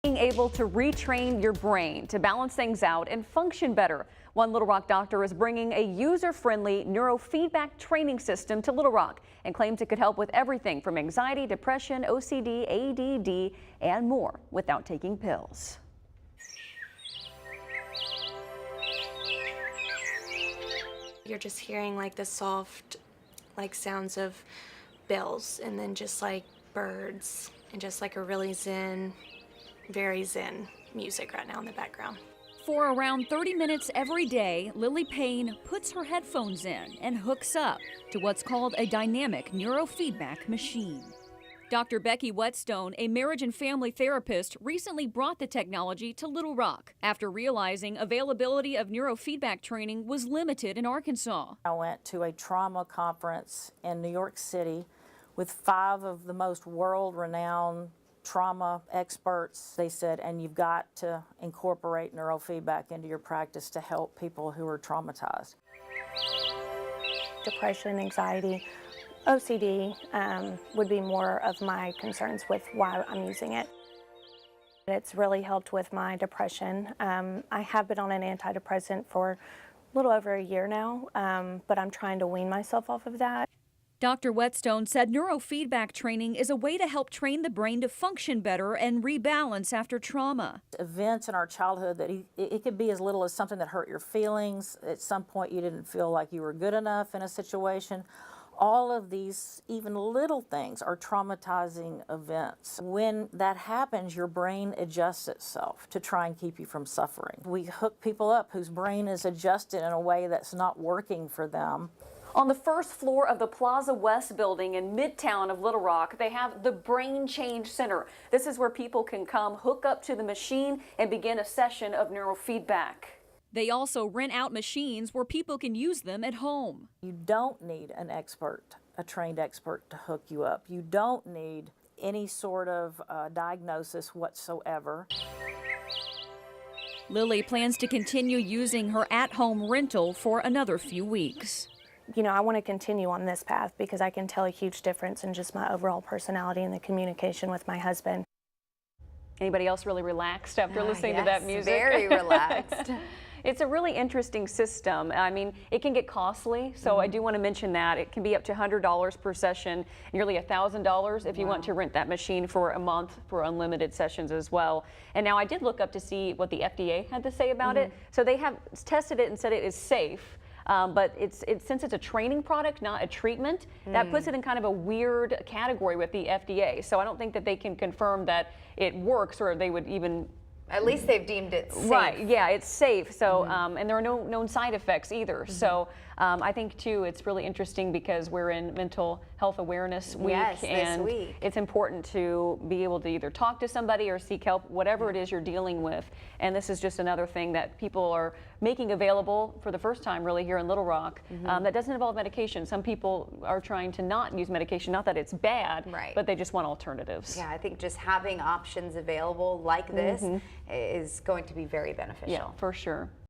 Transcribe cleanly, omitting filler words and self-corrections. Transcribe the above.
Being able to retrain your brain to balance things out and function better. One Little Rock doctor is bringing a user-friendly neurofeedback training system to Little Rock and claims it could help with everything from anxiety, depression, OCD, ADD, and more without taking pills. You're just hearing like the soft sounds of bells and then just like birds and just like a really very zen music right now in the background. For around 30 minutes every day, Lily Payne puts her headphones in and hooks up to what's called a dynamic neurofeedback machine. Dr. Becky Whetstone, a marriage and family therapist, recently brought the technology to Little Rock after realizing availability of neurofeedback training was limited in Arkansas. I went to a trauma conference in New York City with 5 of the most world-renowned trauma experts. They said, and you've got to incorporate neurofeedback into your practice to help people who are traumatized. Depression, anxiety, OCD would be more of my concerns with why I'm using it. It's really helped with my depression. I have been on an antidepressant for a little over a year now, but I'm trying to wean myself off of that. Dr. Whetstone said neurofeedback training is a way to help train the brain to function better and rebalance after trauma. Events in our childhood that it could be as little as something that hurt your feelings. At some point you didn't feel like you were good enough in a situation. All of these, even little things, are traumatizing events. When that happens, your brain adjusts itself to try and keep you from suffering. We hook people up whose brain is adjusted in a way that's not working for them. On the first floor of the Plaza West building in Midtown of Little Rock, they have the Brain Change Center. This is where people can come, hook up to the machine, and begin a session of neurofeedback. They also rent out machines where people can use them at home. You don't need an expert, a trained expert, to hook you up. You don't need any sort of diagnosis whatsoever. Lily plans to continue using her at-home rental for another few weeks. You know, I want to continue on this path because I can tell a huge difference in just my overall personality and the communication with my husband. Anybody else really relaxed after listening to that music? Very relaxed. It's a really interesting system. I mean, it can get costly, so I do want to mention that. It can be up to $100 per session, nearly $1,000 if you want to rent that machine for a month for unlimited sessions as well. And now I did look up to see what the FDA had to say about it. So they have tested it and said it is safe. But since it's a training product, not a treatment, that puts it in kind of a weird category with the FDA. So I don't think that they can confirm that it works, or they would even. At least they've deemed it safe. Right, yeah, it's safe. So, and there are no known side effects either. So I think too, it's really interesting because we're in Mental Health Awareness Week, and this week. It's important to be able to either talk to somebody or seek help, whatever it is you're dealing with. And this is just another thing that people are making available for the first time really here in Little Rock that doesn't involve medication. Some people are trying to not use medication, not that it's bad, but they just want alternatives. Yeah, I think just having options available like this is going to be very beneficial. Yeah, for sure.